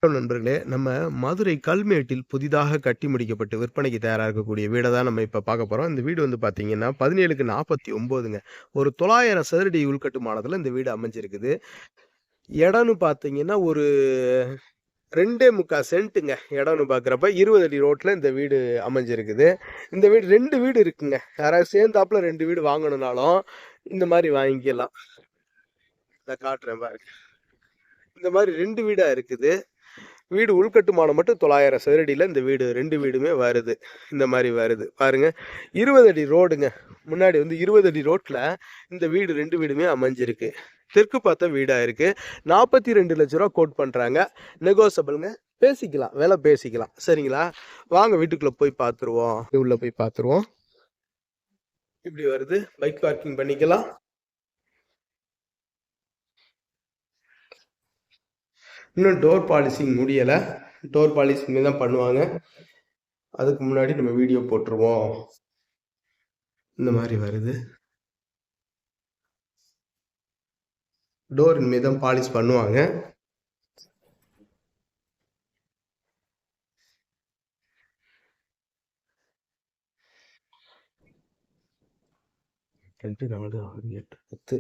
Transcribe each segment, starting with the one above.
நண்பர்களே, நம்ம மதுரை கல்மேட்டில் புதிதாக கட்டி முடிக்கப்பட்டு விற்பனைக்கு தயாரா இருக்கக்கூடிய வீட தான் நம்ம இப்ப பார்க்க போறோம். இந்த வீடு வந்து பார்த்தீங்கன்னா, 17க்கு 49ங்க. ஒரு 900 சதுரடி உள்கட்டுமானத்துல இந்த வீடு அமைஞ்சிருக்குது. இடம்னு பார்த்தீங்கன்னா, ஒரு 2.25 சென்ட்டுங்க. இடம்னு பார்க்குறப்ப 20 அடி ரோட்ல இந்த வீடு அமைஞ்சிருக்குது. இந்த வீடு 2 வீடு இருக்குங்க. யாராவது சேர்ந்தாப்புல 2 வீடு வாங்கணும்னாலும், இந்த மாரி வாங்கிக்கலாம். நான் காட்டுறேன் பாருங்க. இந்த மாரி 2 வீடா இருக்குது. வீடு உள்கட்டுமானம் மட்டும் 900 சதுரடியில் இந்த வீடு 2 வீடுமே வருது. இந்த மாதிரி வருது பாருங்க. 20 அடி ரோடுங்க. முன்னாடி வந்து 20 அடி ரோட்ல இந்த வீடு 2 வீடுமே அமைஞ்சிருக்கு. தெற்கு பார்த்த வீடா இருக்கு. 42 லட்ச ரூபா கோட் பண்றாங்க. நெகோசபிள்ங்க. பேசிக்கலாம், விலை பேசிக்கலாம். சரிங்களா? வாங்க வீட்டுக்குள்ள போய் பார்த்துருவோம். உள்ள போய் பார்த்துருவோம். இப்படி வருது. பைக் பார்க்கிங் பண்ணிக்கலாம். இன்னும் டோர் பாலிசிங் முடியலை. டோர் பாலிசிங் தான் பண்ணுவாங்க. அதுக்கு முன்னாடி நம்ம வீடியோ போட்டுருவோம். இந்த மாதிரி வருது. டோர் இனிமேல் தான் பாலிஷ் பண்ணுவாங்க. ரெண்டு 4 6 8 10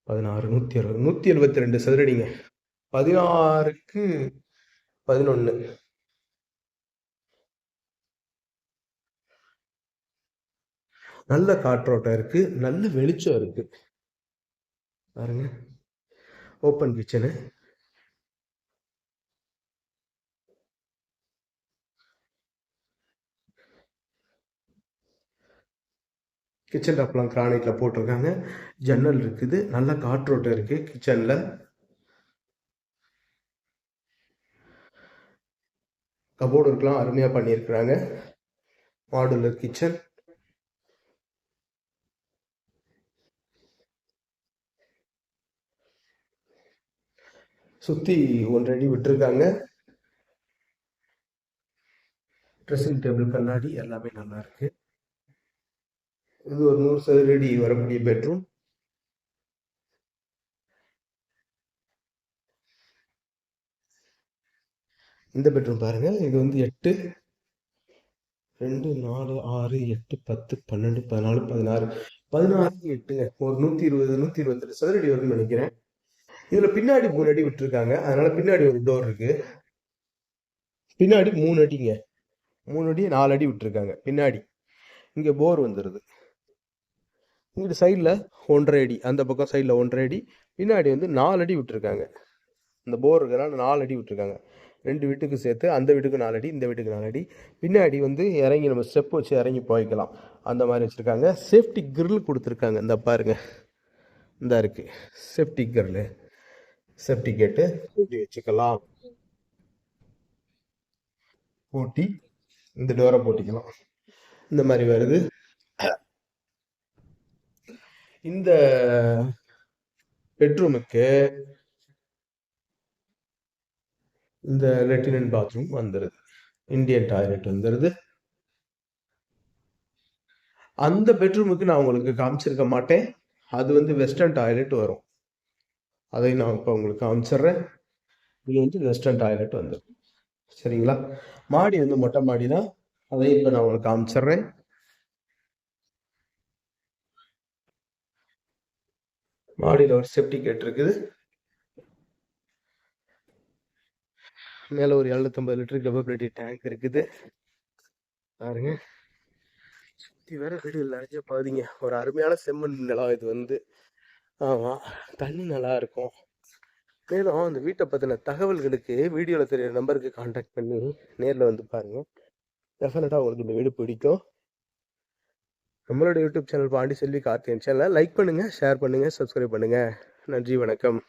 16 160 172 சதுரடிங்க. 16க்கு 11. நல்ல காற்றோட்டம் இருக்கு. நல்ல வெளிச்சம் இருக்கு பாருங்க. Open kitchen. கிச்சன் டாப்லாம் கிரானைட்ல போட்டிருக்காங்க. ஜன்னல் இருக்குது. நல்ல காற்றோட்டம் இருக்கு கிச்சன்ல. கபோர்டு இருக்கலாம், அருமையா பண்ணியிருக்கிறாங்க. Modular kitchen. சுத்தி 1 அடி விட்டுருக்காங்க. ட்ரெஸ்ஸிங் டேபிள், கண்ணாடி எல்லாமே நல்லா இருக்கு. இது ஒரு 100 சதுரடி வரக்கூடிய பெட்ரூம். இந்த பெட்ரூம் பாருங்க. இது வந்து 8 2 4 6 8 10 12 14 16 16 8ங்க. ஒரு 120 122 சதுரடி வரும்னு நினைக்கிறேன். இதுல பின்னாடி 3 அடி விட்டுருக்காங்க. அதனால பின்னாடி ஒரு டோர் இருக்கு. பின்னாடி 3 அடிங்க. 3 அடி 4 அடி விட்டுருக்காங்க பின்னாடி. இங்க போர் வந்துருது. இங்கிட்டு சைடில் 1.5 அடி, அந்த பக்கம் சைடில் 1.5 அடி, பின்னாடி வந்து 4 அடி விட்டுருக்காங்க. இந்த போர் இருக்கிறனால 4 அடி விட்டுருக்காங்க. 2 வீட்டுக்கு சேர்த்து, அந்த வீட்டுக்கு 4 அடி, இந்த வீட்டுக்கு 4 அடி. பின்னாடி வந்து இறங்கி நம்ம ஸ்டெப் வச்சு இறங்கி போய்க்கலாம். அந்த மாதிரி வச்சுருக்காங்க. சேஃப்டி கிரில் கொடுத்துருக்காங்க. இந்த பாருங்க, இந்த இருக்கு சேஃப்டி கிரில். சேஃப்டி கேட்டு பூட்டி வச்சுக்கலாம். பூட்டி இந்த டோரை போட்டிக்கலாம். இந்த மாதிரி வருது. இந்த பெட்ரூமுக்கு இந்த லெட்டின் பாத்ரூம் வந்துடுது. இந்தியன் டாய்லெட் வந்துடுது. அந்த பெட்ரூமுக்கு நான் உங்களுக்கு காமிச்சிருக்க மாட்டேன். அது வந்து வெஸ்டர்ன் டாய்லெட் வரும். அதை நான் இப்போ உங்களுக்கு காமிச்சிடுறேன். இது வந்து வெஸ்டர்ன் டாய்லெட் வந்துடும். சரிங்களா? மாடி வந்து மொட்டை மாடி தான். அதையும் இப்போ நான் உங்களுக்கு காமிச்சிடுறேன். மாடியில் ஒரு செப்டிக் இருக்குது. மேலே ஒரு 750 லிட்டர் கெபபிலிட்டி டேங்க் இருக்குது பாருங்க. சுற்றி வேற வீடு நிறைய பாதிங்க. ஒரு அருமையான செம்மண் நிலம் இது வந்து. ஆமாம், தண்ணி நல்லா இருக்கும். மேலும் அந்த வீட்டை பற்றின தகவல்களுக்கு வீடியோவில் தெரியிற நம்பருக்கு கான்டாக்ட் பண்ணி நேரில் வந்து பாருங்கள். டெஃபினட்டாக உங்களுக்கு இந்த வீடு பிடிக்கும். நம்மளோட யூடியூப் சேனல் பாண்டி செல்வி கார்த்திகேயன் சேனலை லைக் பண்ணுங்கள், ஷேர் பண்ணுங்கள், சப்ஸ்கிரைப் பண்ணுங்கள். நன்றி, வணக்கம்.